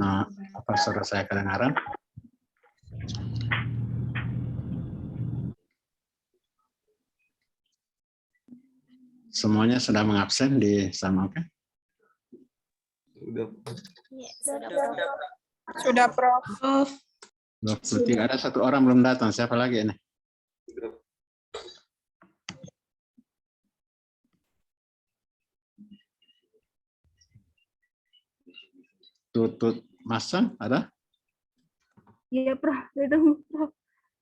apa suara saya kedengaran? Semuanya sudah mengabsen di sama, oke? Sudah, Prof. 23, ada satu orang belum datang. Siapa lagi ini? Tutut Masan, ada? Iya, Prof.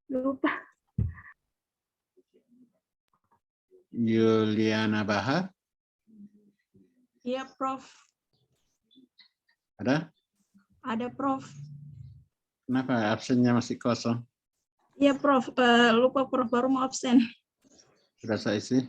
Lupa. Yuliana Bahar, Iya, Prof. ada? Ada, Prof. Kenapa absennya masih kosong? Iya, Prof. Lupa, Prof. Baru mau absen. Sudah saya isi.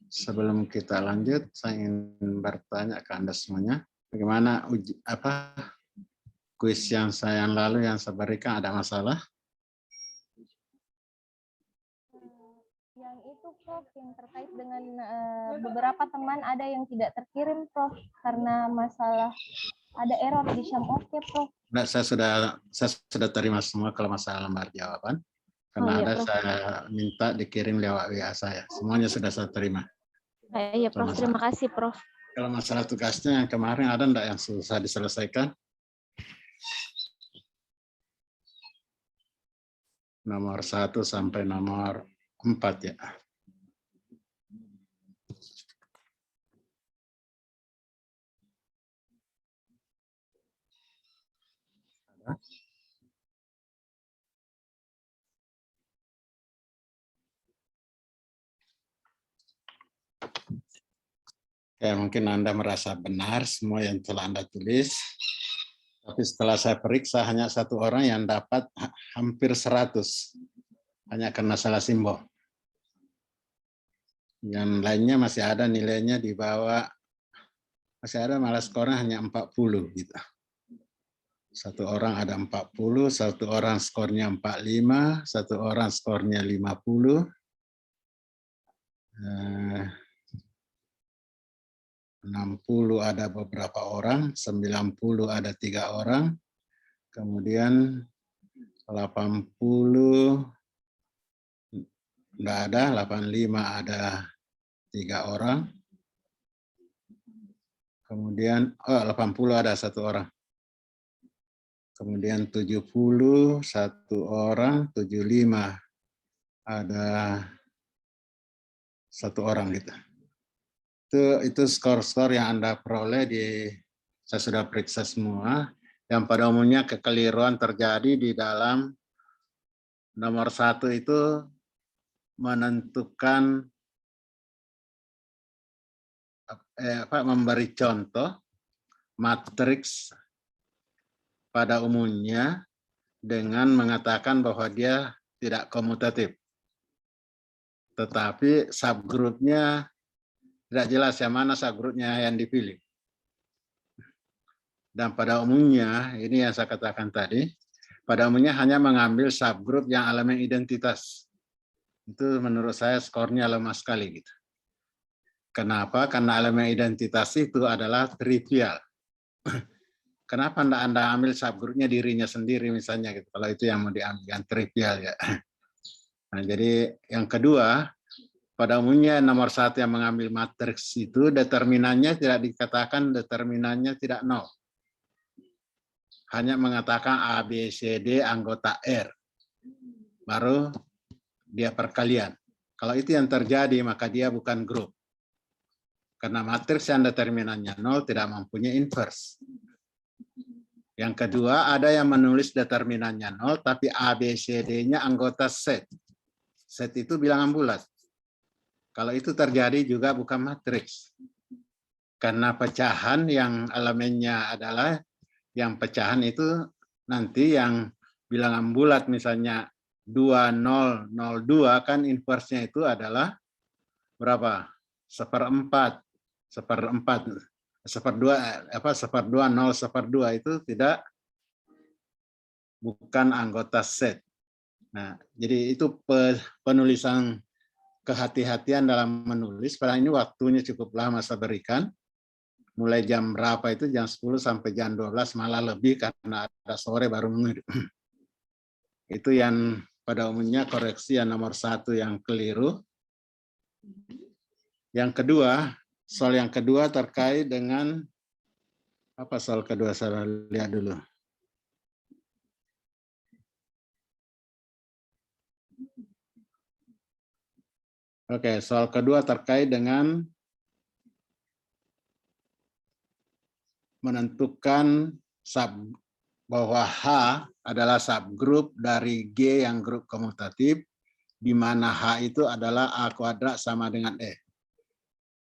Sebelum kita lanjut, saya ingin bertanya ke Anda semuanya, bagaimana kuis yang saya lalu yang saya berikan, ada masalah? Yang itu, Prof, yang terkait dengan beberapa teman ada yang tidak terkirim, Prof, karena masalah ada error di Syam-Oke, Prof. Nah, saya sudah terima semua kalau masalah lembar jawaban. Karena iya, ada Prof. saya minta dikirim lewat WA saya. Semuanya sudah saya terima. Iya, Prof. Terima kasih, Prof. Kalau masalah tugasnya yang kemarin ada enggak yang susah diselesaikan? Nomor 1 sampai nomor 4 ya. Ya, mungkin Anda merasa benar semua yang telah Anda tulis. Tapi setelah saya periksa hanya satu orang yang dapat hampir 100. Hanya karena salah simbol. Yang lainnya masih ada nilainya di bawah, masih ada malah skornya hanya 40 gitu. Satu orang ada 40, satu orang skornya 45, satu orang skornya 50. 60 ada beberapa orang, 90 ada 3 orang, kemudian 80 enggak ada, 85 ada 3 orang, kemudian 80 ada 1 orang, kemudian 70 1 orang, 75 ada 1 orang gitu. Itu skor-skor yang Anda peroleh saya sudah periksa semua, yang pada umumnya kekeliruan terjadi di dalam nomor 1 itu menentukan memberi contoh matriks pada umumnya dengan mengatakan bahwa dia tidak komutatif. Tetapi subgrupnya tidak jelas yang mana subgrupnya yang dipilih. Dan pada umumnya, ini yang saya katakan tadi, pada umumnya hanya mengambil subgrup yang elemen identitas. Itu menurut saya skornya lemah sekali gitu. Kenapa? Karena elemen identitas itu adalah trivial. Kenapa Anda ambil subgrupnya dirinya sendiri misalnya gitu. Kalau itu yang mau diambil yang trivial ya. Nah, jadi yang kedua, pada umumnya nomor 1 yang mengambil matriks itu determinannya tidak dikatakan determinannya tidak nol. Hanya mengatakan A, B, C, D anggota R. Baru dia perkalian. Kalau itu yang terjadi maka dia bukan grup. Karena matriks yang determinannya nol tidak mempunyai inverse. Yang kedua, ada yang menulis determinannya nol tapi A, B, C, D-nya anggota set. Set itu bilangan bulat. Kalau itu terjadi juga bukan matriks. Karena pecahan yang elemennya adalah yang pecahan itu nanti yang bilangan bulat misalnya 2002 kan inverse-nya itu adalah berapa? 1/4, 1/4, 1/2, 1/2, 0/2 itu bukan anggota set. Nah, jadi itu penulisan kehati-hatian dalam menulis. Padahal ini waktunya cukup lama saya berikan. Mulai jam berapa itu? Jam 10 sampai jam 12, malah lebih karena ada sore baru mengirim. Itu yang pada umumnya koreksi yang nomor 1 yang keliru. Yang kedua, soal yang kedua terkait dengan apa soal kedua, saya lihat dulu. Oke, soal kedua terkait dengan menentukan bahwa H adalah subgrup dari G yang grup komutatif, di mana H itu adalah A kuadrat sama dengan E.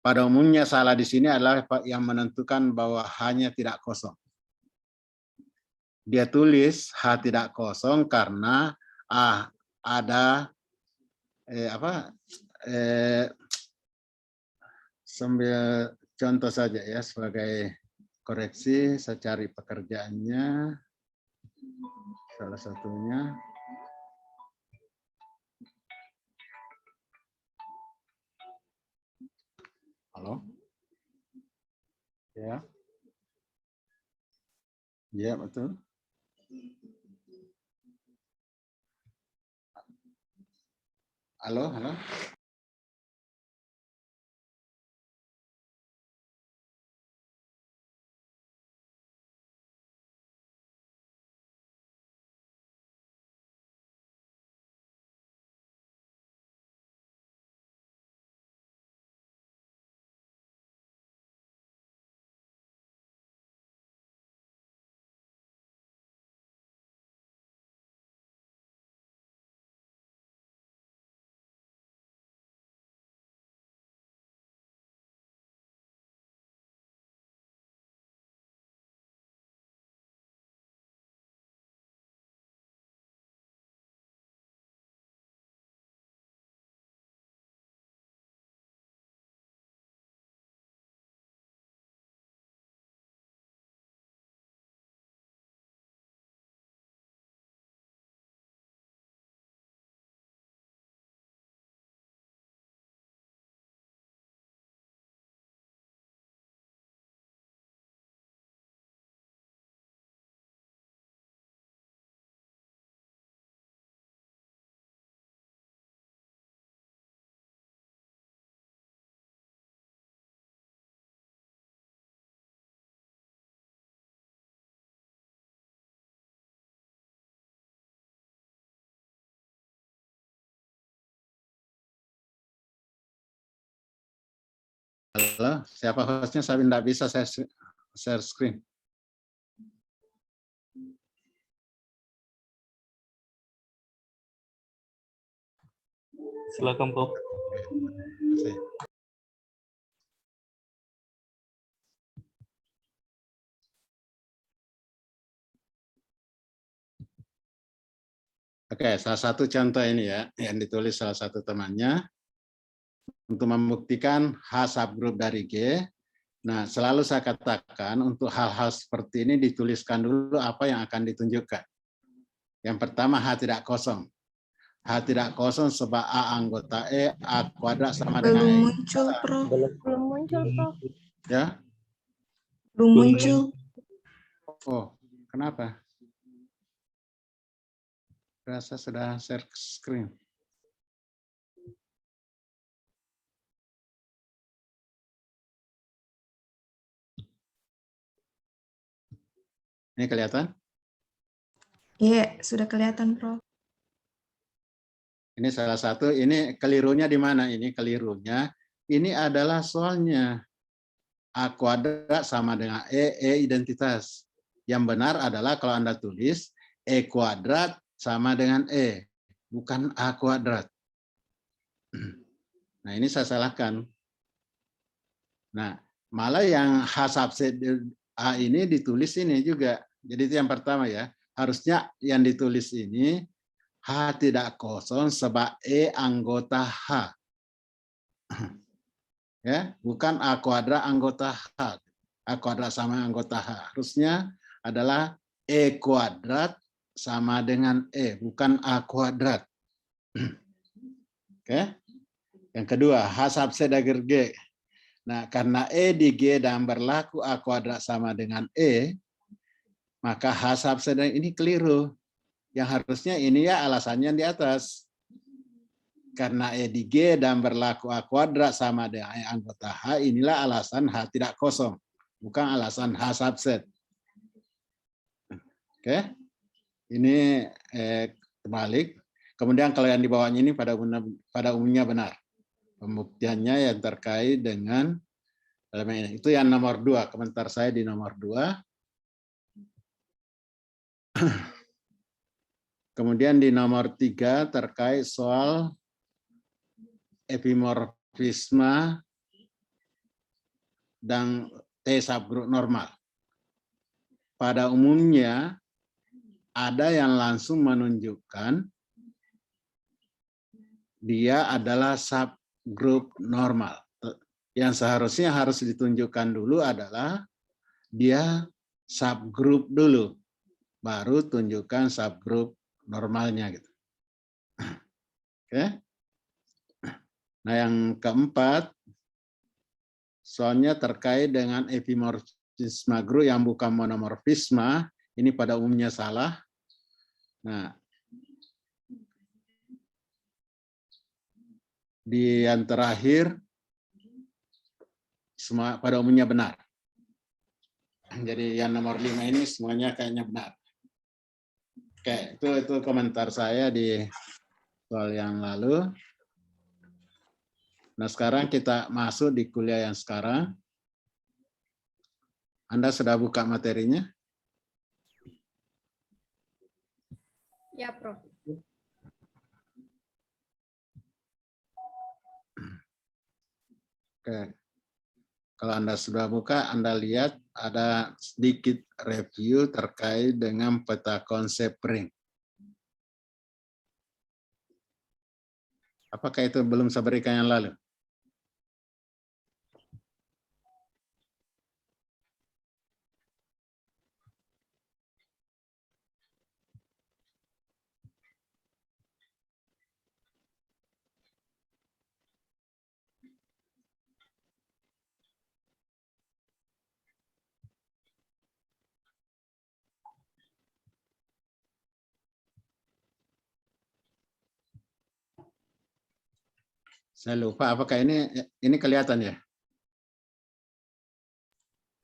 Pada umumnya salah di sini adalah yang menentukan bahwa H-nya tidak kosong. Dia tulis H tidak kosong karena ada sambil contoh saja ya sebagai koreksi, saya cari pekerjaannya. Salah satunya. Halo? Ya. Ya, betul. Halo, halo. Halo, siapa hostnya? Saya tidak bisa share screen. Silakan, Prof. Oke, salah satu contoh ini ya, yang ditulis salah satu temannya. Untuk membuktikan H subgrup dari G, nah selalu saya katakan untuk hal-hal seperti ini dituliskan dulu apa yang akan ditunjukkan. Yang pertama, H tidak kosong. H tidak kosong sebab A anggota E, A kuadrat sama dengan E. Belum muncul, Prof. Belum muncul, Prof. Ya? Belum muncul. Oh, kenapa? Rasa sudah share screen. Ini kelihatan? Iya, sudah kelihatan, Prof. Ini salah satu, ini kelirunya di mana? Ini kelirunya, ini adalah soalnya A kuadrat sama dengan E identitas. Yang benar adalah kalau Anda tulis E kuadrat sama dengan E, bukan A kuadrat. Nah, ini saya salahkan. Nah, malah yang H subset A ini ditulis ini juga. Jadi itu yang pertama ya. Harusnya yang ditulis ini H tidak kosong sebab E anggota H. Ya, bukan A kuadrat anggota H. A kuadrat sama anggota H. Harusnya adalah E kuadrat sama dengan E, bukan A kuadrat. Oke. Yang kedua, H subset dari G. Nah, karena E di G dan berlaku A kuadrat sama dengan E, maka H subset ini keliru. Yang harusnya ini ya alasannya di atas. Karena E di G dan berlaku A kuadrat sama dengan anggota H, inilah alasan H tidak kosong. Bukan alasan H subset. Oke. Ini terbalik. Kemudian kalau yang di bawahnya ini pada umumnya benar. Pembuktiannya yang terkait dengan elemen ini. Itu yang nomor 2. Komentar saya di nomor 2. Kemudian di nomor 3 terkait soal epimorfisme dan T subgroup normal. Pada umumnya ada yang langsung menunjukkan dia adalah subgroup normal. Yang seharusnya harus ditunjukkan dulu adalah dia subgroup dulu, baru tunjukkan subgroup normalnya gitu. Oke. Nah, yang keempat, soalnya terkait dengan epimorfisme group yang bukan monomorfisme, ini pada umumnya salah. Nah, di yang terakhir, semua pada umumnya benar. Jadi yang nomor 5 ini semuanya kayaknya benar. Oke, itu komentar saya di soal yang lalu. Nah, sekarang kita masuk di kuliah yang sekarang. Anda sudah buka materinya? Ya, Prof. Oke. Kalau Anda sudah buka, Anda lihat ada sedikit review terkait dengan peta konsep ring. Apakah itu belum saya berikan yang lalu? Saya lupa, apakah ini kelihatan ya?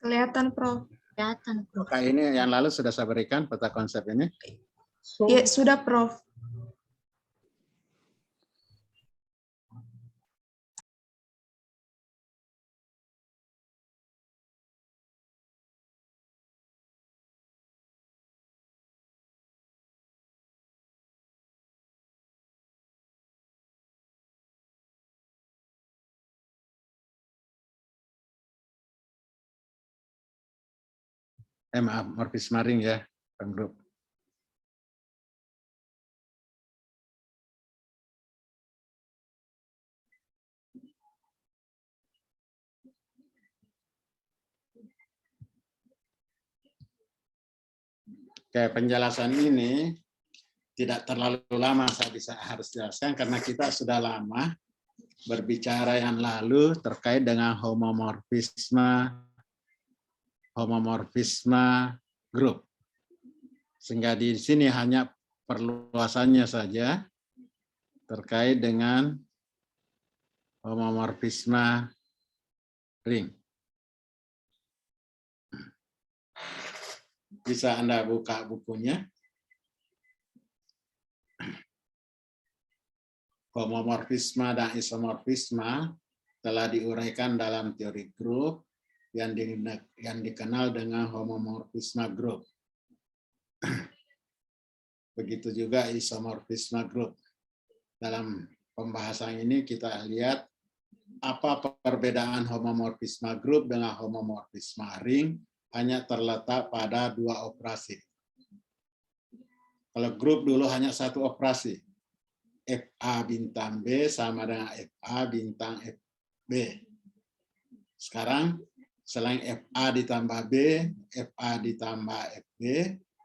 Kelihatan, Prof. Kelihatan, Prof. Apakah ini yang lalu sudah saya berikan peta konsep ini? Iya, sudah, Prof. Maaf, morfisme ring ya, grup. Oke, penjelasan ini tidak terlalu lama saya harus jelaskan karena kita sudah lama berbicara yang lalu terkait dengan homomorfisme grup. Sehingga di sini hanya perluasannya saja terkait dengan homomorfisme ring. Bisa Anda buka bukunya. Homomorfisme dan isomorfisme telah diuraikan dalam teori grup yang dikenal dengan homomorfisme grup. Begitu juga isomorfisme grup. Dalam pembahasan ini kita lihat apa perbedaan homomorfisme grup dengan homomorfisme ring hanya terletak pada 2 operasi. Kalau grup dulu hanya 1 operasi. FA bintang B sama dengan FA bintang B. Sekarang selain FA ditambah B, FA ditambah FB,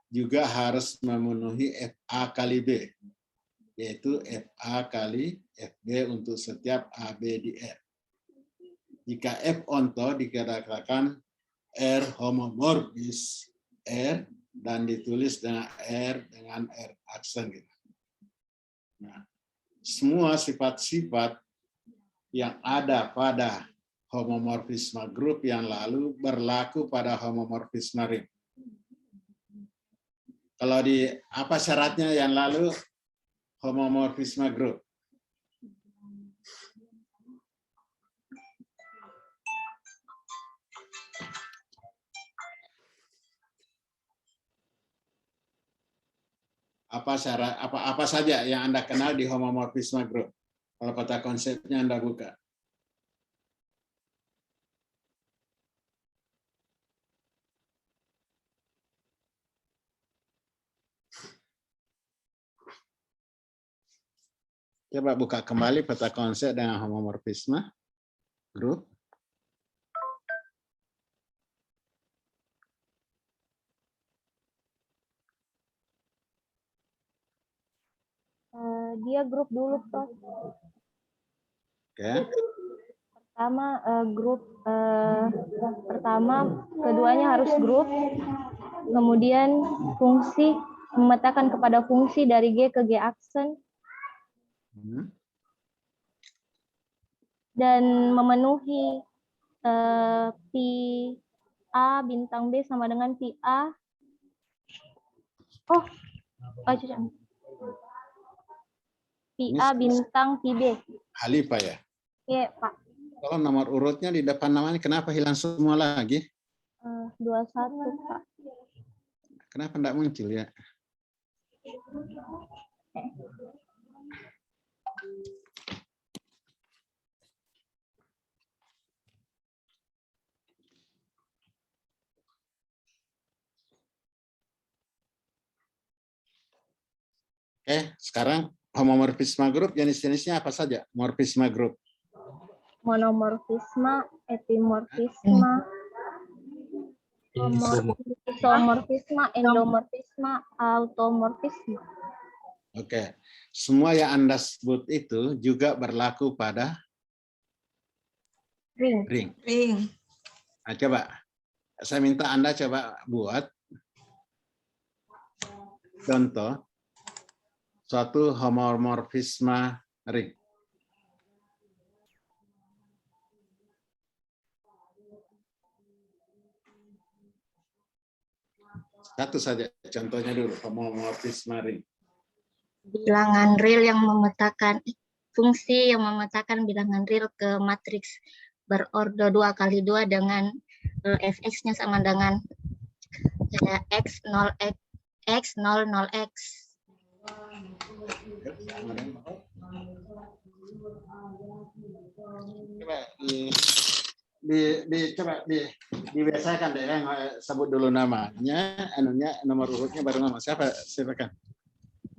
juga harus memenuhi FA kali B, yaitu FA kali FB untuk setiap AB di R. Jika F onto dikatakan R homomorfis R dan ditulis dengan R aksen. Nah, semua sifat-sifat yang ada pada homomorfisme grup yang lalu berlaku pada homomorfisme ring. Kalau di apa syaratnya yang lalu homomorfisme grup? Apa syarat apa saja yang Anda kenal di homomorfisme grup? Kalau kata konsepnya Anda buka. Coba buka kembali peta konsep dengan homomorfisme grup. Dia grup dulu, Prof. Oke. Pertama keduanya harus grup, kemudian fungsi memetakan kepada fungsi dari G ke G aksen, dan memenuhi pi A bintang B sama dengan pi A. Pi A bintang pi B. Halifa ya? Iya, Pak. Kalau nomor urutnya di depan namanya kenapa hilang semua lagi? 21, Pak. Kenapa enggak muncul ya? Oke, sekarang homomorfisme grup jenis-jenisnya apa saja? Morfisme grup. Monomorfisme, epimorfisme, isomorfisme, endomorfisme, automorfisme. Oke, semua yang Anda sebut itu juga berlaku pada ring. Nah, coba saya minta Anda coba buat contoh suatu homomorfisme ring. Satu saja contohnya dulu, homomorfisme ring. Bilangan real yang memetakan fungsi yang memetakan bilangan real ke matriks berordo 2 kali 2 dengan fx-nya sama dengan x 0 x 0 0x. Coba dibiasakan deh yang sebut dulu namanya, nomor urutnya baru nama. Siapa? Silakan.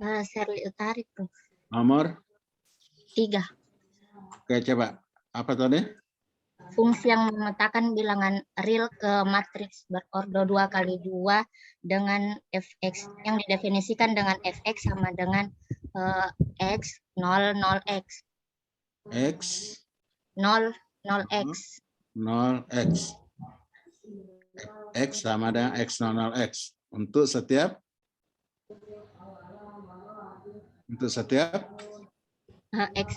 Sherly Utari, Prof. Nomor 3. Oke, coba. Apa tadi? Fungsi yang memetakan bilangan real ke matriks berordo 2 kali 2 dengan fx yang didefinisikan dengan fx sama dengan x 0 0x. X 0 0x. 0x. X sama dengan x 0x. Untuk setiap x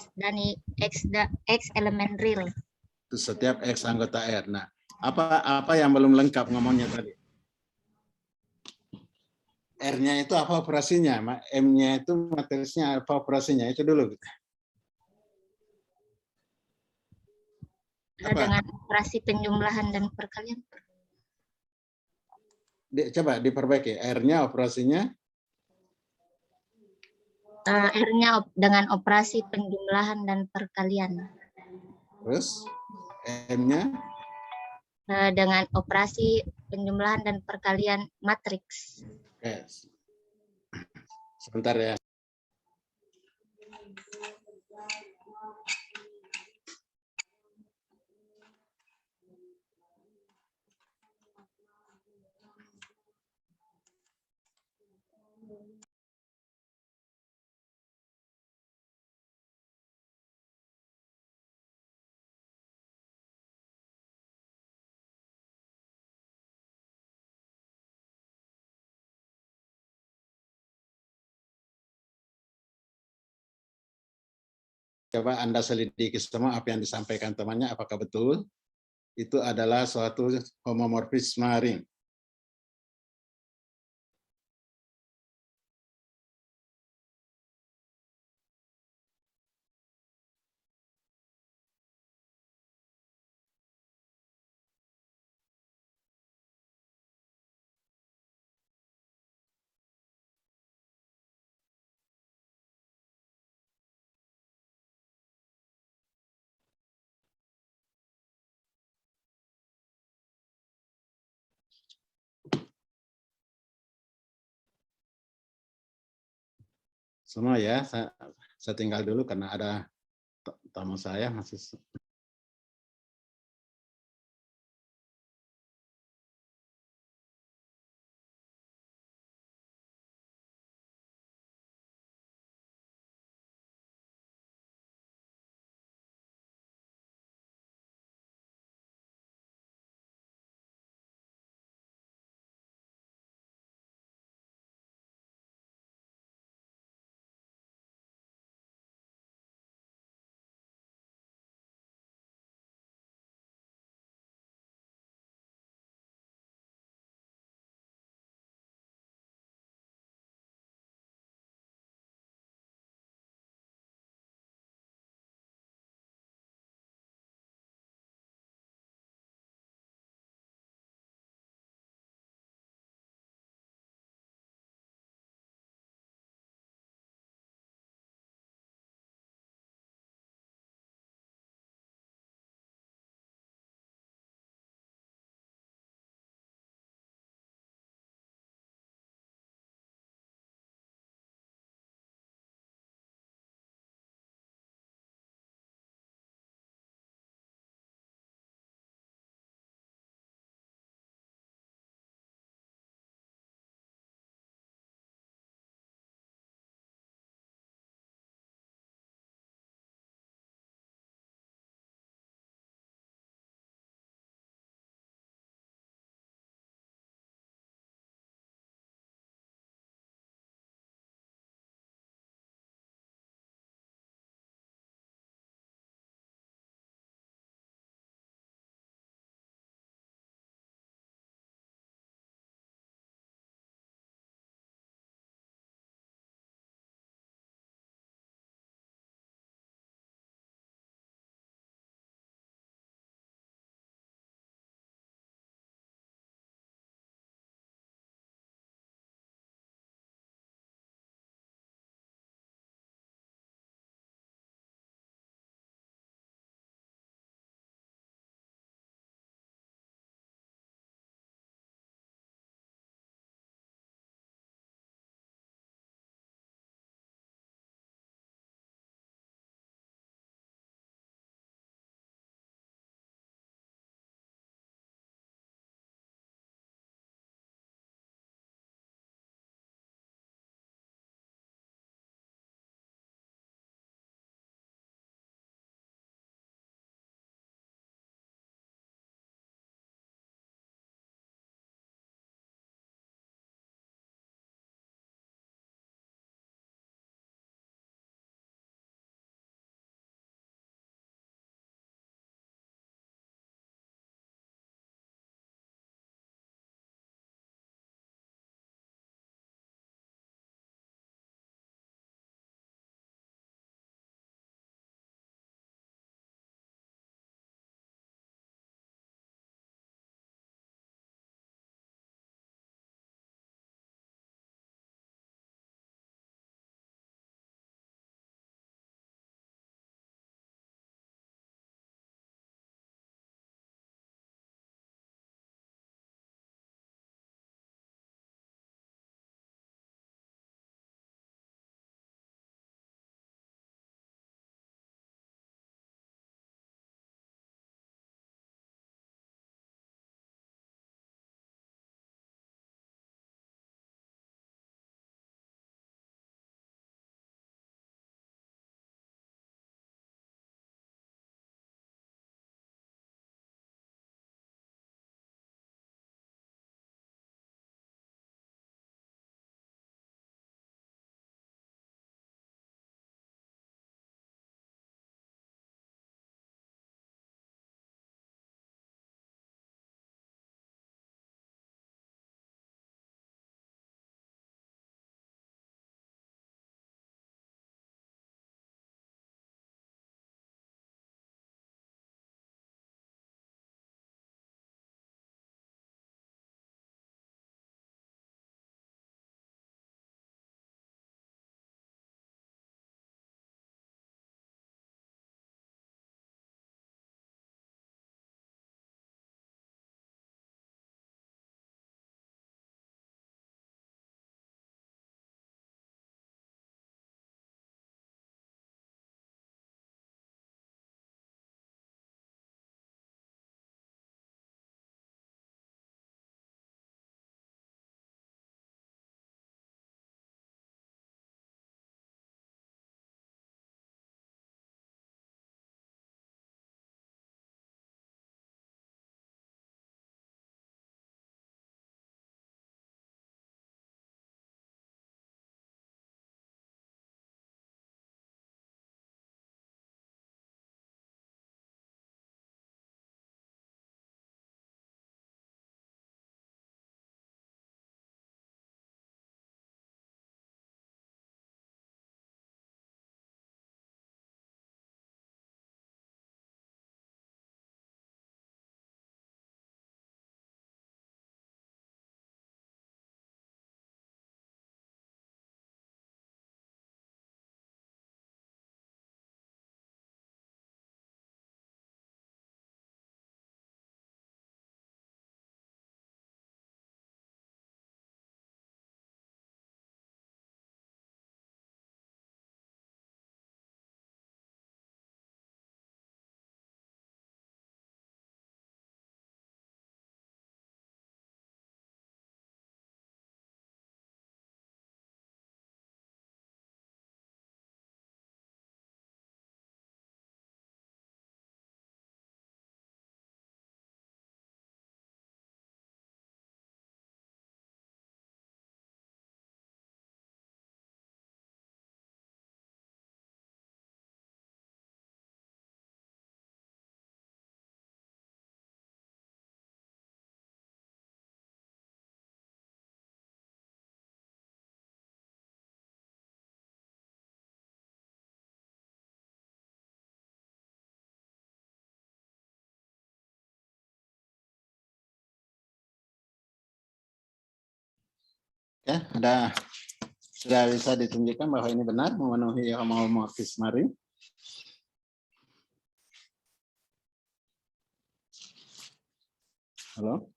elemen real. Untuk setiap x anggota R. Nah, apa yang belum lengkap ngomongnya tadi? R-nya itu apa operasinya? M-nya itu matrisnya apa operasinya? Itu dulu. Dengan operasi penjumlahan dan perkalian. Coba diperbaiki. R-nya operasinya? R-nya dengan operasi penjumlahan dan perkalian. Terus M-nya? Dengan operasi penjumlahan dan perkalian matriks. Oke. Sebentar ya. coba Anda selidiki semua apa yang disampaikan temannya, apakah betul itu adalah suatu homomorfisme ring. Semua ya, saya tinggal dulu karena ada tamu saya masih Ya, sudah bisa ditunjukkan bahwa ini benar memenuhi homomorfisme ring. Halo?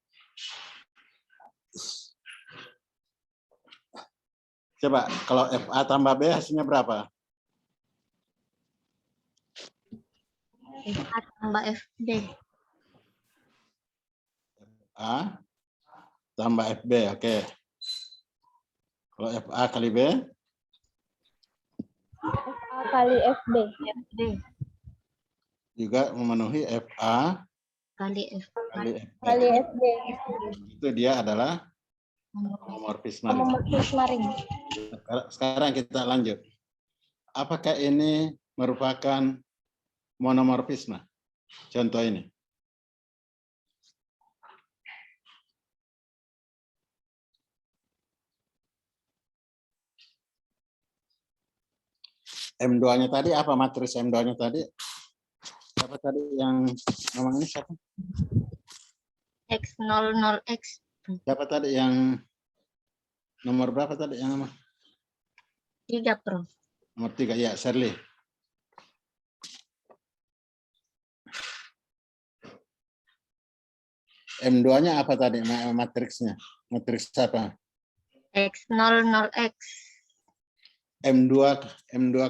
Coba kalau FA tambah B hasilnya berapa? FA tambah FB. A tambah FB, oke. Kalau FA kali B? FA kali FB. FB Juga memenuhi FA kali F. kali FB. Kali FB. Itu dia adalah homomorfisme ring. Homomorfisme ring. Sekarang kita lanjut. Apakah ini merupakan monomorfisme? Contoh ini. M2-nya tadi apa? Matriks M2-nya tadi? Siapa tadi yang ngomong ini siapa? X00X. Siapa tadi yang nomor berapa tadi yang ngomong? 3, Prof. Nomor 3, ya, Shirley. M2-nya apa tadi matriksnya? Matriks apa? X00X. M2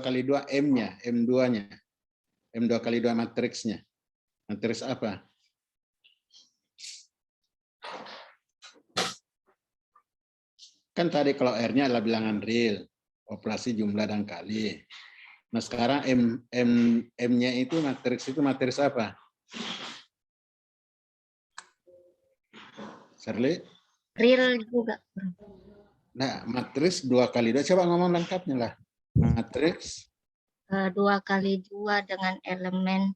kali 2 M-nya, M2-nya. M2 kali 2 matriksnya. Matriks apa? Kan tadi kalau R-nya adalah bilangan real, operasi jumlah dan kali. Nah, sekarang M-nya itu matriks apa? Shirley? Real juga, Prof. Nah, matriks 2 kali 2. Coba ngomong lengkapnya lah. Matriks 2 kali 2 dengan elemen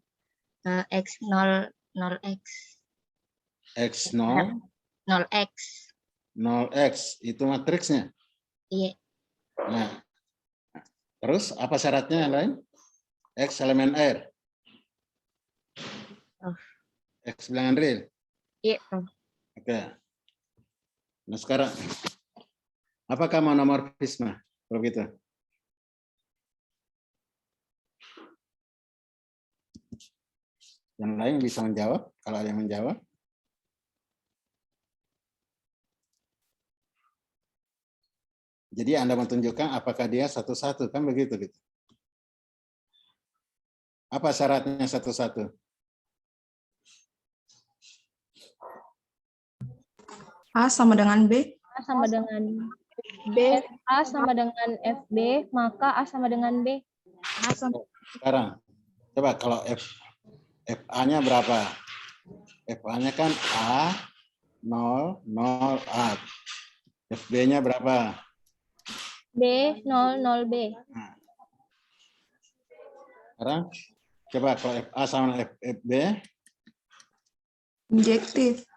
X00X. X0, 0X. 0X. Itu matriksnya. Iya. Nah, terus apa syaratnya yang lain? X elemen R. Oh. X bilangan real. Iya, Prof. Oke. Nah, sekarang apakah monomorfisme? Kalau gitu. Yang lain bisa menjawab, kalau ada yang menjawab. Jadi Anda menunjukkan apakah dia satu-satu, kan begitu gitu. Apa syaratnya satu-satu? A sama dengan B. A sama dengan B. A sama dengan FB, maka A sama dengan B. A sama Sekarang, coba kalau FA-nya berapa? FA-nya kan A, 0, 0, A. FB-nya berapa? B, 0, 0, B. Nah. Sekarang, coba kalau FA sama FB, injektif.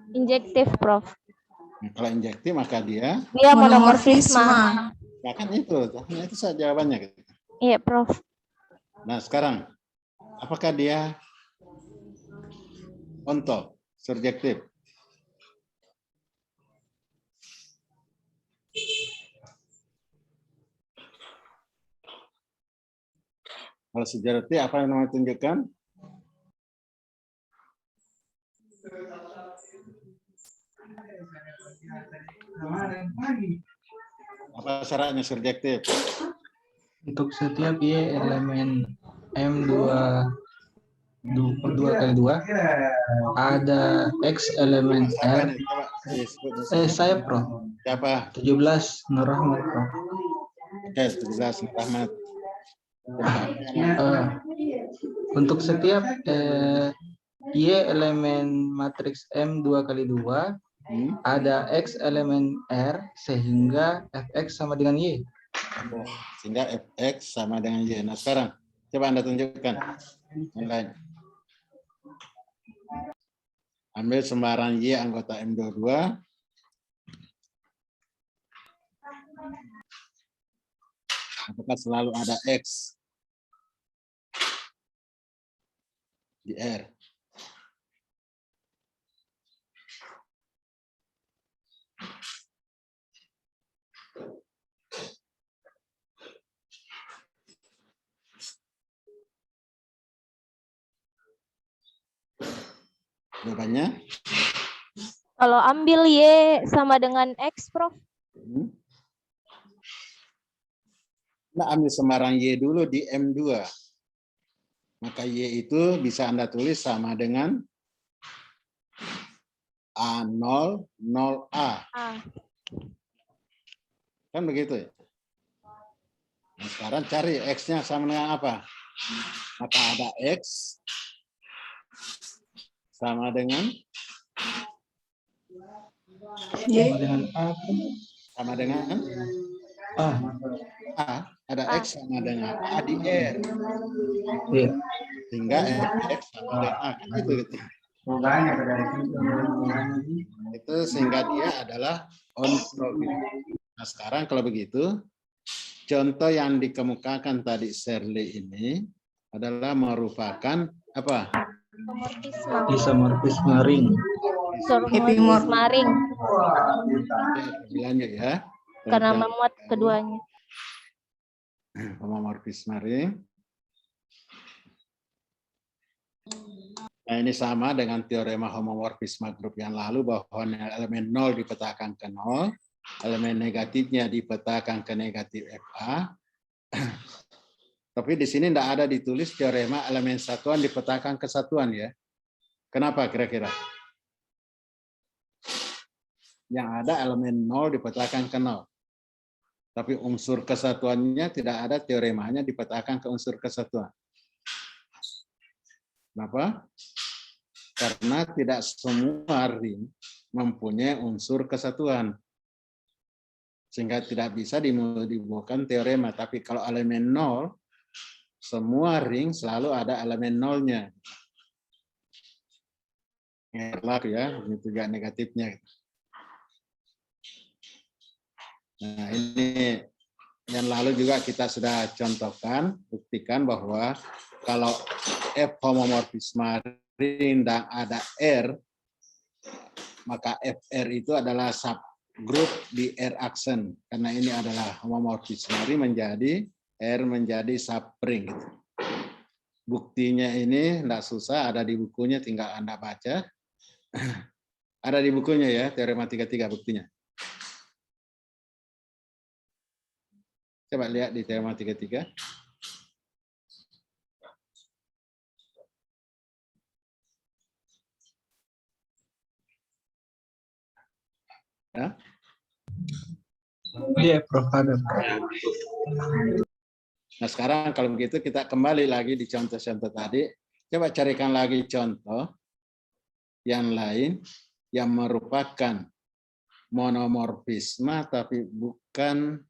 Injektif, Prof. nah, kalau injektif maka dia Monomorfisme. ya kan itu saja jawabannya. Gitu. Iya, Prof. Nah, sekarang, apakah dia onto, surjektif? Kalau surjektif, apa yang mau tunjukkan? Apa syaratnya surjektif? Untuk setiap Y elemen M2 kali 2 ada X elemen R. Saya Prof. Siapa? 17 Nur Rahmat Prof. Oke, 17 Nur Rahmat. Untuk setiap Y elemen matriks M 2 kali 2 ada X elemen R sehingga Fx sama dengan Y. Sehingga Fx sama dengan Y. Nah, sekarang coba Anda tunjukkan yang lain. Ambil sembarang Y anggota M22. Apakah selalu ada X di R? Jawabannya? Kalau ambil Y sama dengan X, Prof. Nah, ambil sembarang Y dulu di M2. Maka Y itu bisa Anda tulis sama dengan A0, 0A. Kan begitu ya? Nah, sekarang cari X-nya sama dengan apa? Maka ada X sama dengan Y. Sama dengan A. sama dengan A. A. Ada X sama dengan A di R. Iya. Sehingga X sama dengan A. Kan gitu. Itu sehingga dia adalah ontog. Nah, sekarang kalau begitu, contoh yang dikemukakan tadi Shirley ini adalah merupakan apa? Isomorfisme ring. Isomorfisme ring. Bilangnya ya. Karena memuat keduanya. Homomorfisme ring. Nah, ini sama dengan teorema homomorfisme grup yang lalu bahwa elemen 0 dipetakan ke 0, elemen negatifnya dipetakan ke negatif FA. Tapi di sini tidak ada ditulis teorema elemen satuan dipetakan ke satuan ya. Kenapa kira-kira? Yang ada elemen 0 dipetakan ke 0. Tapi unsur kesatuannya tidak ada teoremanya dipetakan ke unsur kesatuan. Kenapa? Karena tidak semua ring mempunyai unsur kesatuan. Sehingga tidak bisa dibuatkan teorema. Tapi kalau elemen 0, semua ring selalu ada elemen 0-nya. Berlaku ya, ini juga negatifnya. Nah, ini yang lalu juga kita sudah contohkan, buktikan bahwa kalau F homomorfisme ring dan ada R, maka FR itu adalah subgroup di R aksen. Karena ini adalah homomorfisme ring menjadi R menjadi subring. Buktinya ini tidak susah, ada di bukunya, tinggal Anda baca. Ada di bukunya ya, teorema 33 buktinya. Coba lihat di teorema 33. Ya. Iya, Prof. Ada. Nah, sekarang kalau begitu kita kembali lagi di contoh-contoh tadi. Coba carikan lagi contoh yang lain yang merupakan monomorfisme tapi bukan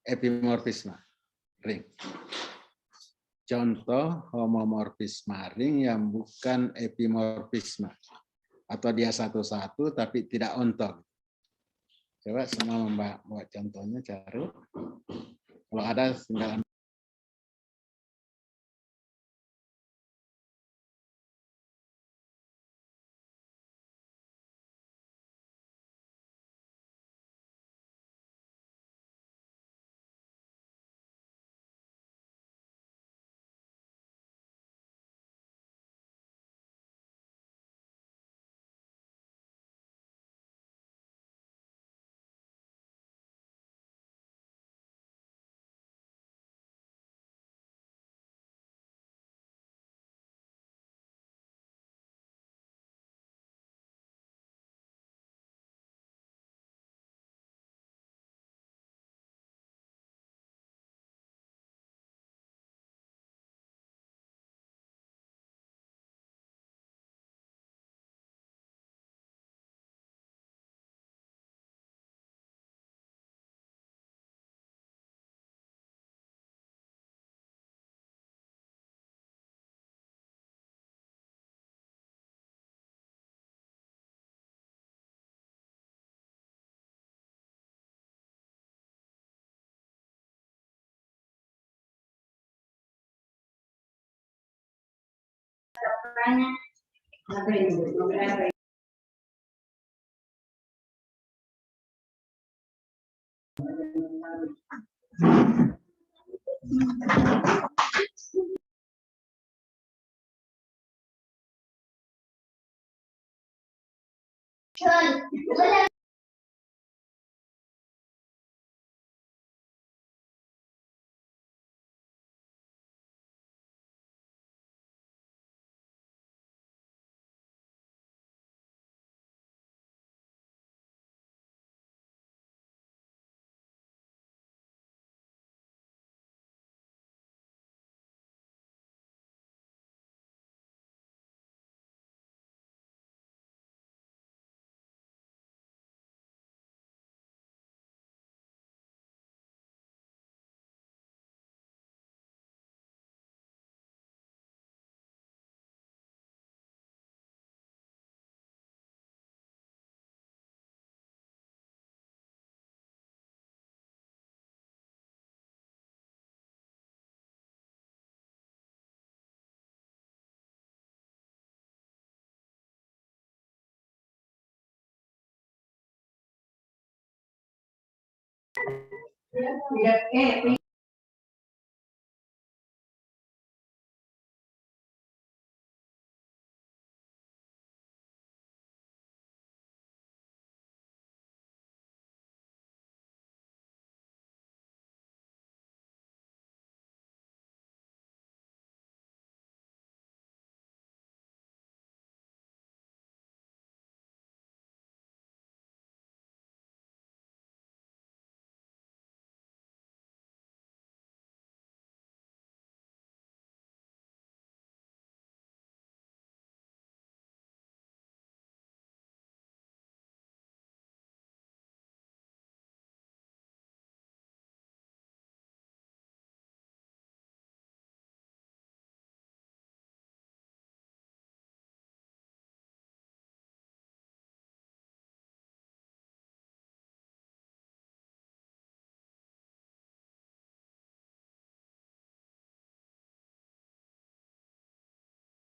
epimorfisme ring. Contoh homomorfisme ring yang bukan epimorfisme. Atau dia satu-satu tapi tidak ontog. Coba semua membuat contohnya, cari. Kalau ada tinggal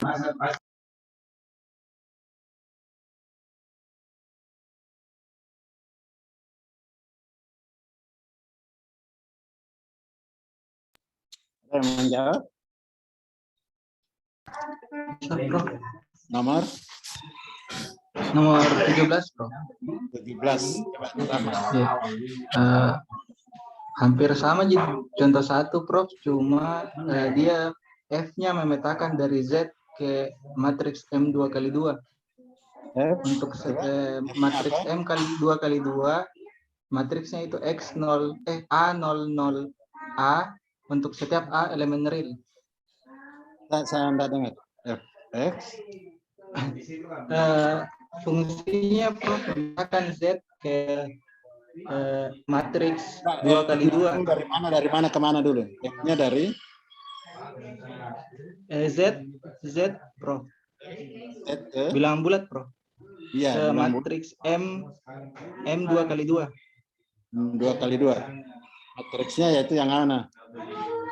Ada yang menjawab? Prof. Nomor Nomor 17, Prof. 17. Coba pertama. Ya. Hampir sama jadi contoh satu, Prof. Cuma dia F-nya memetakan dari Z ke matriks M2 kali 2. Untuk matriks M kali 2 kali 2, matriksnya itu X0 A00 A untuk setiap A elemen real. Saya tidak dengar. Fx Fungsinya Prof memetakan Z ke matriks 2 kali 2. Dari mana ke mana dulu? F-nya dari Z Prof. Z ke Bilangan bulat, Prof. iya, Ke bilang matriks M2 kali 2. 2 kali 2. Matriksnya yaitu yang mana?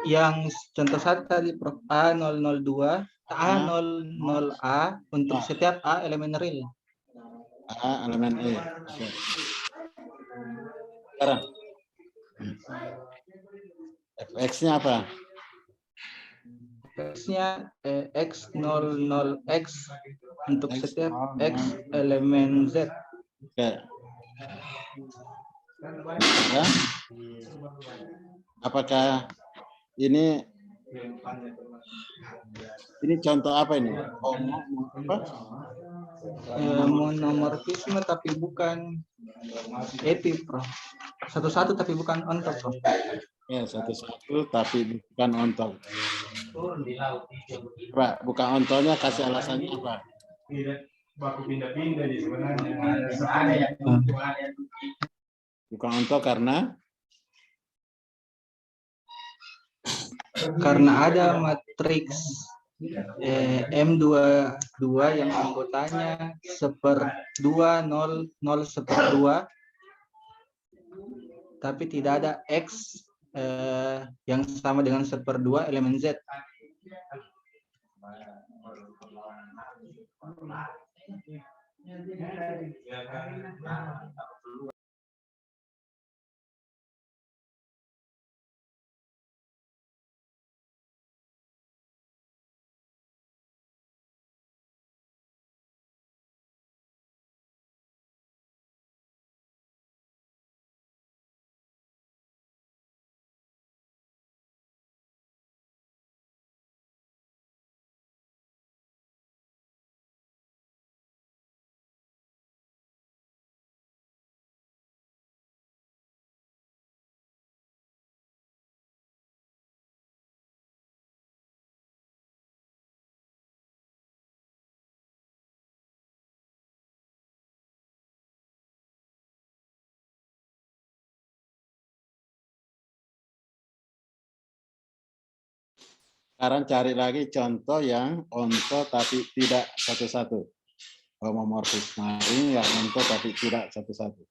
Yang contoh satu tadi, Prof. A002 A00A untuk setiap A elemen real. A elemen E. Oke. Sekarang Fx-nya apa? X-nya X00X untuk setiap X elemen Z. Oke. Ya. Apakah ini contoh apa ini? Apa? Monomorfisme tapi bukan epi, Prof. Satu-satu tapi bukan onto, Prof. Ya, satu-satu tapi bukan ontol. Coba bukan ontolnya, kasih alasannya apa? Bukan ontol karena ada matriks M22 yang anggotanya 1/2 0 0 1/2, tapi tidak ada X yang sama dengan 1/2 elemen Z. Sekarang cari lagi contoh yang onto tapi tidak satu-satu. Homomorfis. Nah, ini yang onto tapi tidak satu-satu.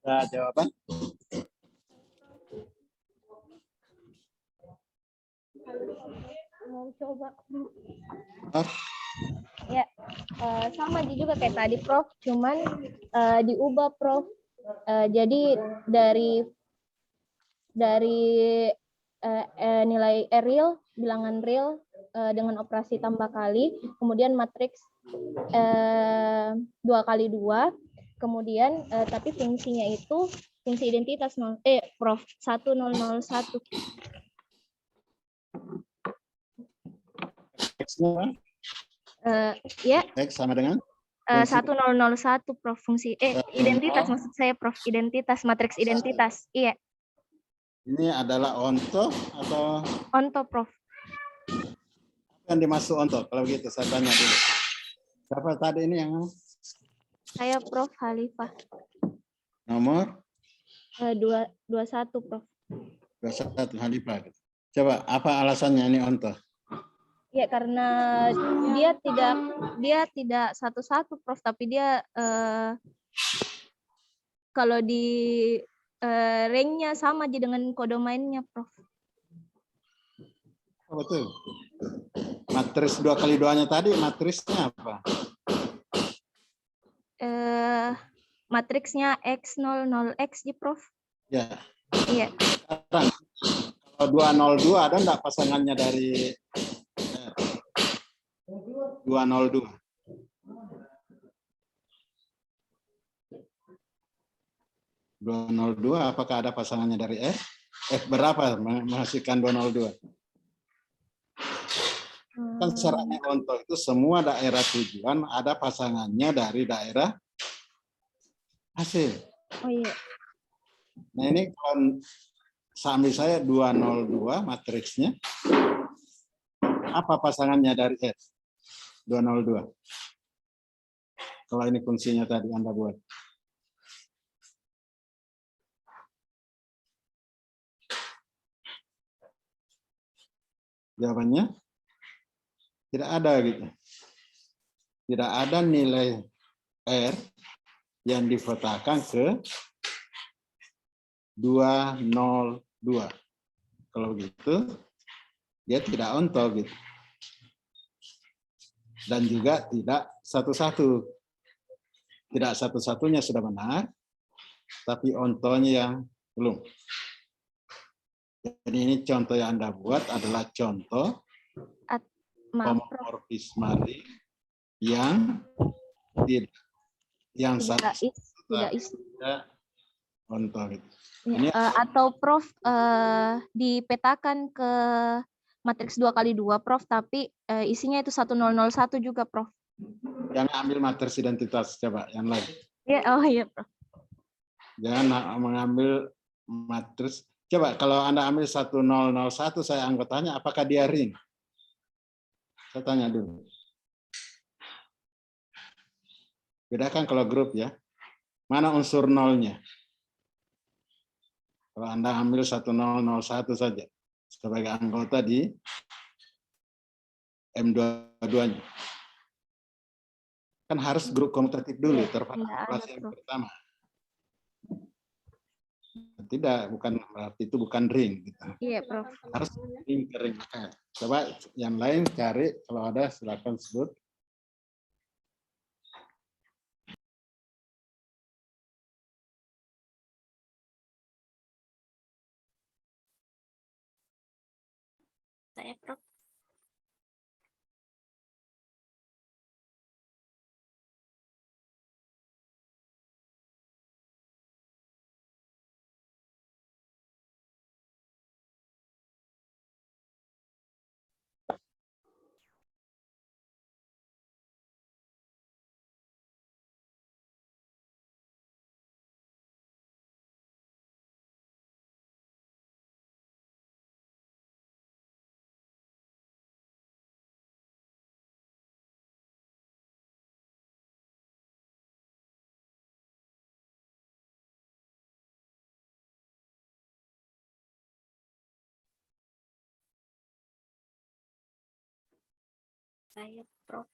Ada jawaban? Mau coba. Oh, Ya, sama juga kayak tadi Prof, cuman diubah Prof. Jadi dari nilai real, bilangan real dengan operasi tambah kali, kemudian matriks 2x2, kemudian tapi fungsinya itu fungsi identitas Prof 1001. X-nya Ya, X sama dengan 1001 Prof, fungsi identitas maksud saya Prof, identitas, matriks identitas. Iya, ini adalah onto atau onto Prof. apa yang dimaksud onto? Kalau begitu saya tanya dulu. Siapa tadi ini yang Saya Prof Halifah. nomor 21 Prof. 21 Halifah. Coba apa alasannya ini onto? Ya karena dia tidak satu-satu Prof, tapi dia kalau di range-nya sama aja dengan kode mainnya Prof. Oh, betul. Matris 2x2-nya tadi matrisnya apa? Matriksnya X00X di Prof. Ya. Iya. Sekarang kalau 202 ada enggak pasangannya dari 202? Apakah ada pasangannya dari F? F berapa menghasilkan 202? kan syaratnya onto itu semua daerah tujuan ada pasangannya dari daerah hasil. Oh iya. Nah ini kalau sambil saya 202 matriksnya, apa pasangannya dari S? 202. Kalau ini fungsinya tadi Anda buat. Jawabannya tidak ada gitu. Tidak ada nilai R yang dikotakan ke 202. Kalau begitu, dia tidak onto gitu. Dan juga tidak satu-satu. Tidak satu-satunya sudah benar, tapi ontonya yang belum. Jadi ini contoh yang Anda buat adalah contoh Maaf, Prof. homomorfisme ring yang Tidak is. tidak onto gitu. Ya, atau Prof dipetakan ke matriks 2x2 Prof, tapi isinya itu 1001 juga Prof. Yang ambil matriks identitas coba yang lain. Ya, oh iya Prof. Jangan mengambil matriks. Coba kalau Anda ambil 1001 saya anggotanya, apakah dia ring? Saya tanya dulu. Bedakan kalau grup ya. Mana unsur nolnya? Kalau Anda ambil 1001 saja sebagai anggota di M22-nya. Kan harus grup komutatif dulu, terpaksa yang pertama. Tidak, bukan berarti itu bukan ring. Gitu. Iya, Prof. Harus ring ke ring. Coba yang lain cari, kalau ada silakan sebut. Saya Prof. Saya Prof.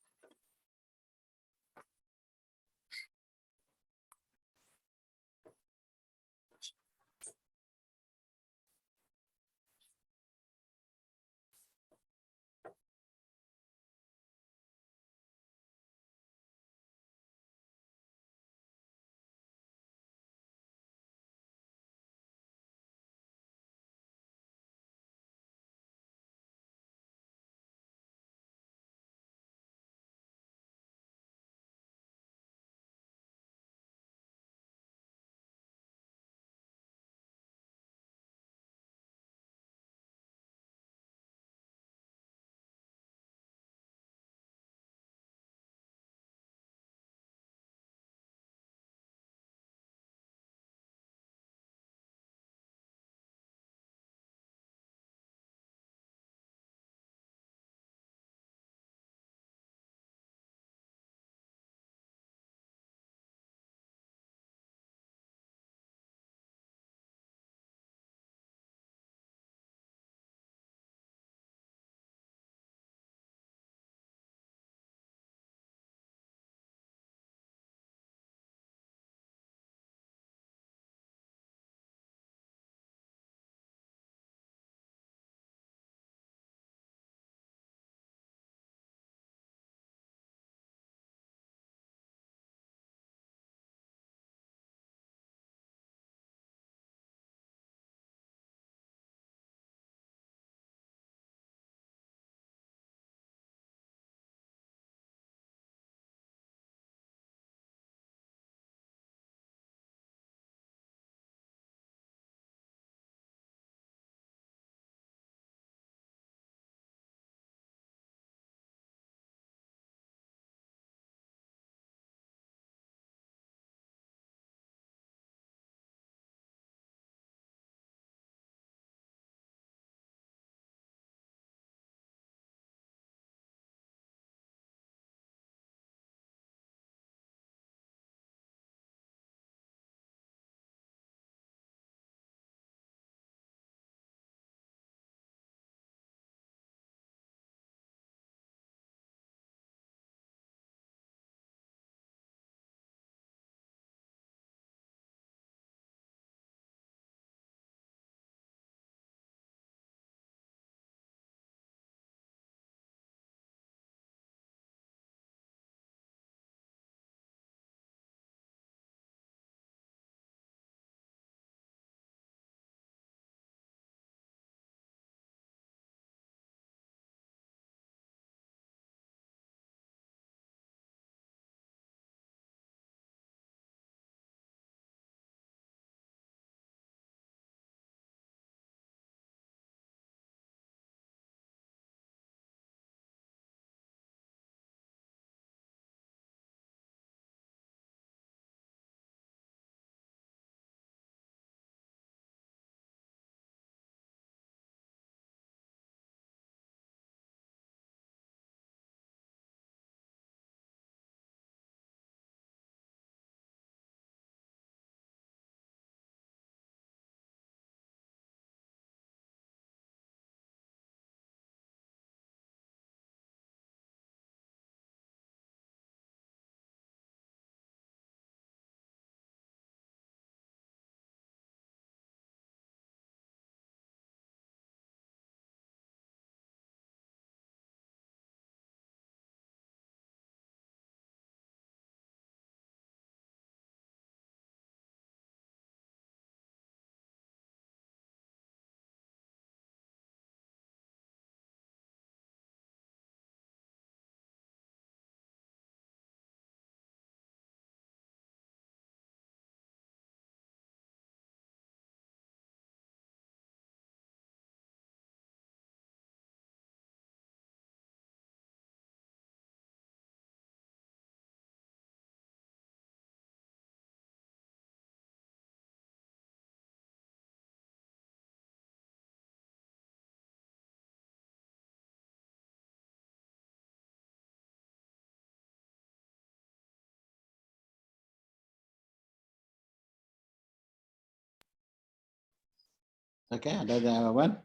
Oke, ada jawaban?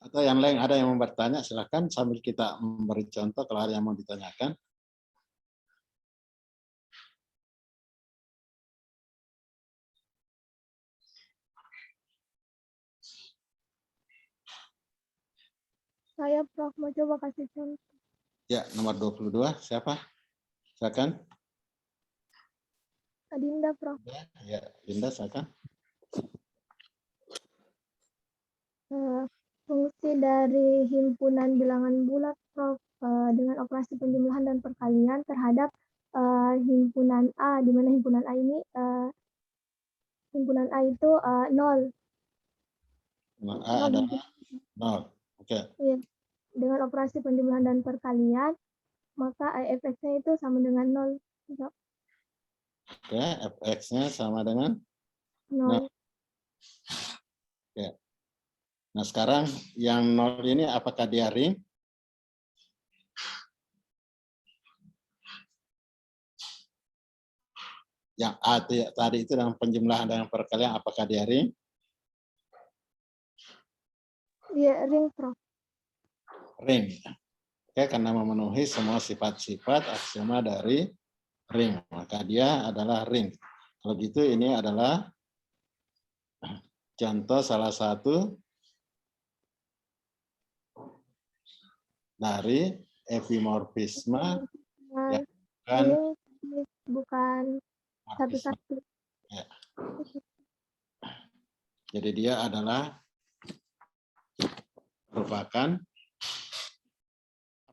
Atau yang lain ada yang mau bertanya, silakan sambil kita memberi contoh kalau ada yang mau ditanyakan. Saya Prof mau coba kasih contoh. Ya, nomor 22, siapa? Silakan. Adinda Prof. Ya, Linda, silakan. Fungsi dari himpunan bilangan bulat Prof dengan operasi penjumlahan dan perkalian terhadap himpunan A, di mana himpunan A ini himpunan A itu 0. Nomor A adalah 0. Oke. Iya. Dengan operasi penjumlahan dan perkalian, maka efeknya itu sama dengan 0. Oke, fx-nya sama dengan 0. Oke. Nah, sekarang yang 0 ini apakah dia ring? Yang A tadi itu dengan penjumlahan dan perkalian, apakah dia ring? Iya, ring Prof. Ring. Oke, karena memenuhi semua sifat-sifat aksioma dari ring, maka dia adalah ring. Kalau gitu ini adalah contoh salah satu dari epimorfisme yang bukan satu-satu. Ya. Jadi dia adalah merupakan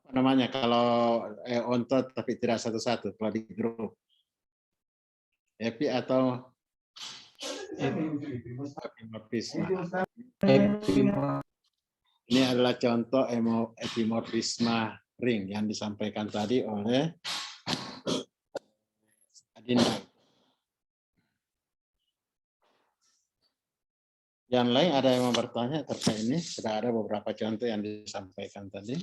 apa namanya kalau ontot tapi tidak satu-satu kalau di grup. Epi atau epimorfisme. Ini adalah contoh epimorfisme ring yang disampaikan tadi oleh Adinda. Yang lain ada yang mau bertanya terkait ini? Sudah ada beberapa contoh yang disampaikan tadi.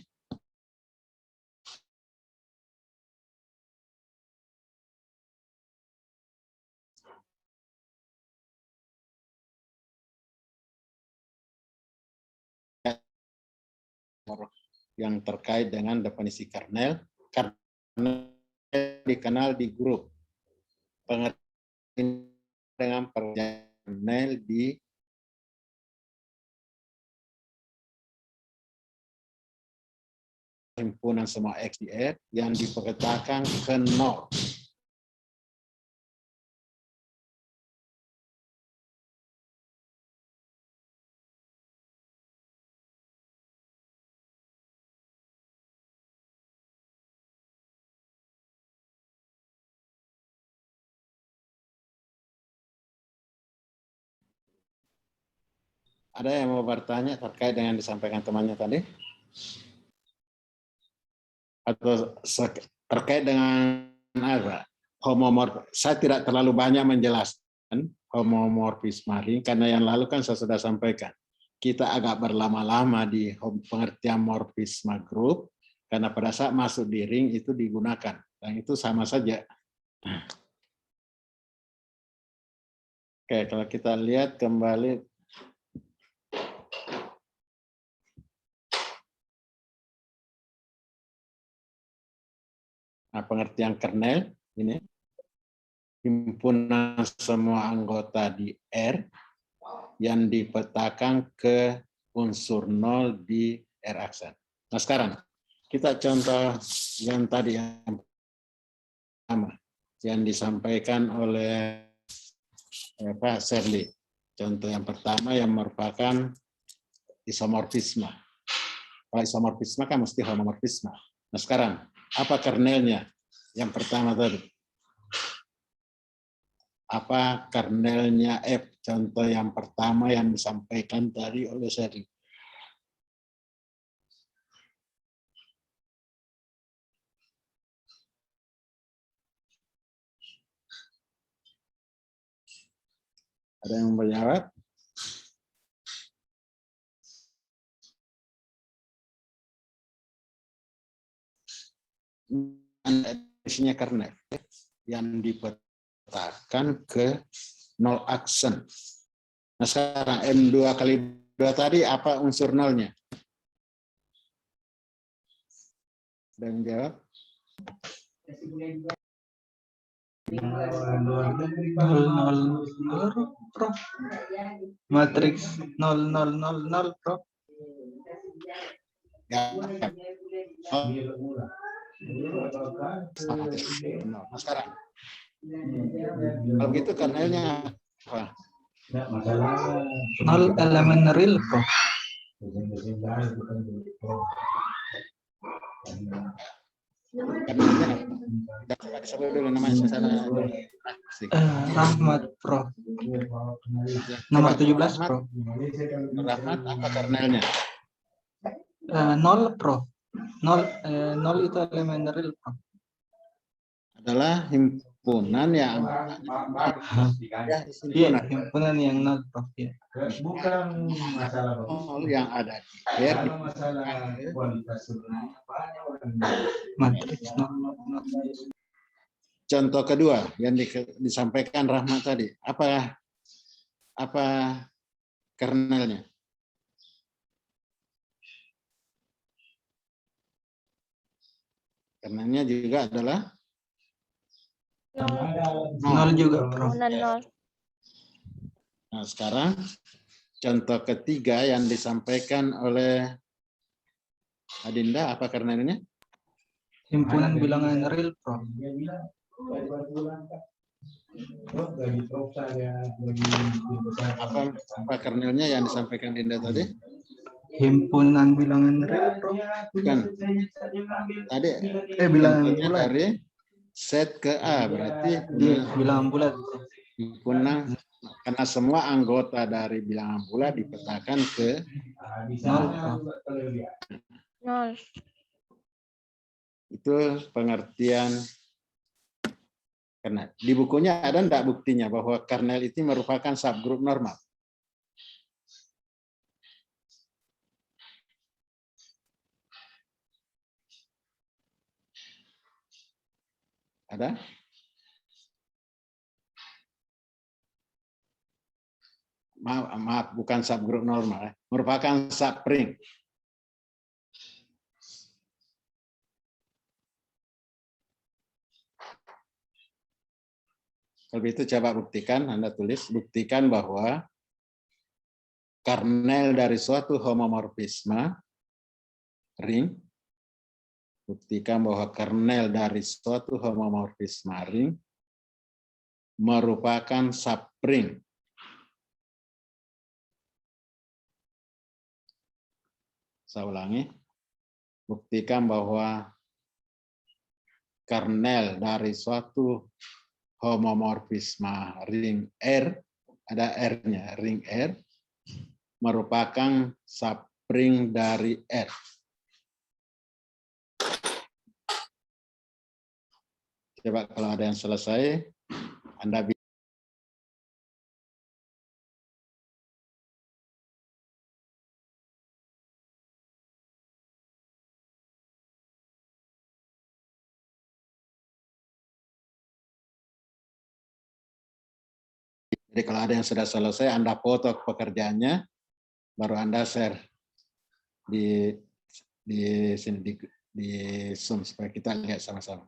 Yang terkait dengan definisi kernel. Kernel dikenal di grup. Pengertian dengan kernel di himpunan semua X di R yang dipetakan ke 0. Ada yang mau bertanya terkait dengan disampaikan temannya tadi? Atau terkait dengan apa? Saya tidak terlalu banyak menjelaskan homomorfisme ring karena yang lalu kan saya sudah sampaikan. Kita agak berlama-lama di pengertian morfisme grup karena pada saat masuk di ring itu digunakan dan itu sama saja. Oke, kalau kita lihat kembali pengertian kernel ini himpunan semua anggota di R yang dipetakan ke unsur 0 di R aksen. Nah sekarang kita contoh yang tadi yang pertama yang disampaikan oleh Pak Serli. Contoh yang pertama yang merupakan isomorfisme. Kalau isomorfisme kan mesti homomorfisme. Nah sekarang apa kernelnya? Yang pertama tadi. Apa kernelnya F? Contoh yang pertama yang disampaikan tadi oleh Serli. Ada yang menjawab? isinya kernel yang dipetakan ke 0 aksen. Nah sekarang M2 kali 2 tadi apa unsur nolnya? Ada yang jawab? Nol, Prof. Matriks 0000, Prof. Ya. Nah, sekarang kalau begitu kernelnya apa? Nol elemen real, Prof. Kernelnya kita sebut dulu namanya secara Rahmat, Prof. Nomor 17, Rahmat. Prof. Rahmat apa kernelnya? Nol, Prof. Nol itu elemen real, Prof. Adalah himpunan yang Iya, himpunan himpunan yang nol, Prof. Ya. Bukan masalah nol yang ada di R kalau masalah kualitas Matriks 0000. Contoh kedua yang disampaikan Rahmat tadi, apa kernelnya? Kernelnya juga adalah Nol juga, Prof. Nah, sekarang contoh ketiga yang disampaikan oleh Adinda, apa kernelnya? Himpunan bilangan real, Prof. Apa kernelnya yang disampaikan Dinda tadi? Himpunan bilangan real, Prof. Bukan. Tadi Bilangan contohnya bulat. dari set ke A, berarti Bilangan bulat, Prof. himpunan karena semua anggota dari bilangan bulat dipetakan ke Nol, Prof. Nol. itu pengertian kernel. Di bukunya ada enggak buktinya bahwa kernel itu merupakan subgroup normal? Ada? Maaf, bukan subgroup normal, merupakan subring. Kalau itu coba buktikan, Anda tulis, buktikan bahwa kernel dari suatu homomorfisme ring, buktikan bahwa kernel dari suatu homomorfisme ring merupakan subring. Saya ulangi, buktikan bahwa kernel dari suatu homomorfisme ring R, ada R-nya, ring R, merupakan subring dari R. Coba kalau ada yang selesai, Anda bisa. Jadi kalau ada yang sudah selesai, Anda foto pekerjaannya, baru Anda share di sini di Zoom supaya kita lihat sama-sama.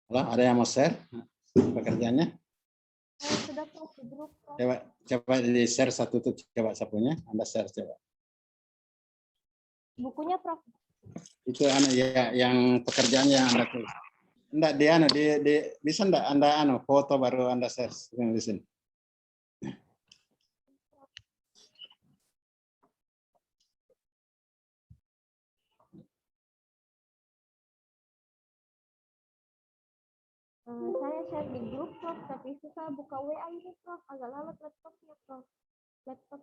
Halo, ada yang mau share pekerjaannya? Sudah Prof di grup Prof. Coba di share satu tuh, coba sapunya. Anda share coba. Bukunya Prof. Itu ya yang pekerjaan yang Anda tulis. Enggak bisa enggak Anda foto baru Anda share yang di sini. Saya share di grup Prof, tapi susah buka WA ini Prof, agak lama laptopnya Prof. Laptop.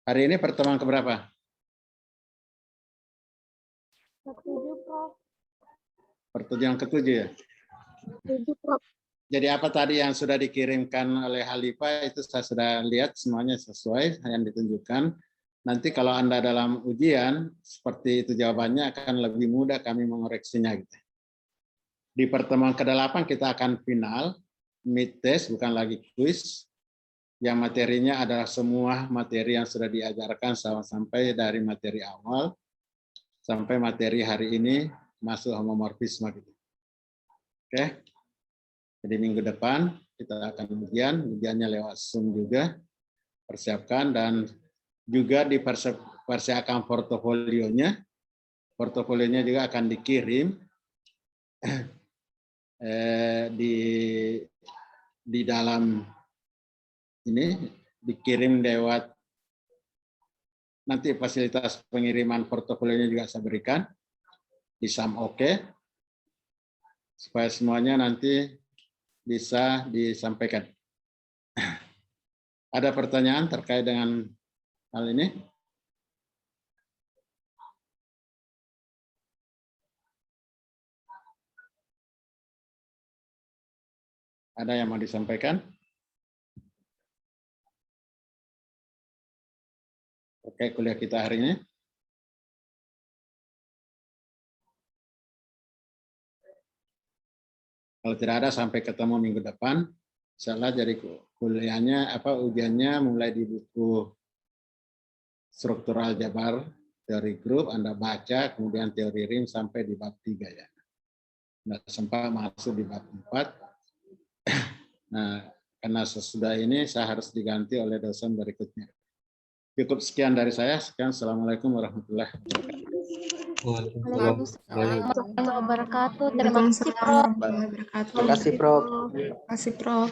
Hari ini pertemuan keberapa? 7, Prof. Pertemuan ke-7 ya? 7, Prof. Jadi apa tadi yang sudah dikirimkan oleh Halifa itu saya sudah lihat semuanya sesuai yang ditunjukkan. Nanti kalau Anda dalam ujian seperti itu jawabannya akan lebih mudah kami mengoreksinya gitu. Di pertemuan ke-8 kita akan final mid test, bukan lagi quiz. Yang materinya adalah semua materi yang sudah diajarkan sampai dari materi awal sampai materi hari ini masuk homomorfisme gitu. Oke. Jadi minggu depan kita akan ujiannya lewat Zoom juga. Persiapkan dan juga dipersiapkan portofolionya. Portofolionya juga akan dikirim di dalam ini dikirim lewat nanti fasilitas pengiriman portofolionya juga saya berikan di Samoke supaya semuanya nanti bisa disampaikan. Ada pertanyaan terkait dengan hal ini? Ada yang mau disampaikan? Oke, kuliah kita hari ini. Kalau tidak ada sampai ketemu minggu depan. Insyaallah jadi kuliahnya ujiannya mulai di buku struktural Jabar teori grup Anda baca, kemudian teori ring sampai di bab 3 ya. Nah, sempat masuk di bab 4. Nah, karena sesudah ini saya harus diganti oleh dosen berikutnya. Cukup sekian dari saya. Sekian. Assalamualaikum warahmatullahi wabarakatuh. Waalaikumsalam warahmatullahi wabarakatuh. Terima kasih, Waalaikumsalam Prof. warahmatullahi wabarakatuh. Terima kasih, Prof. Terima kasih, Prof.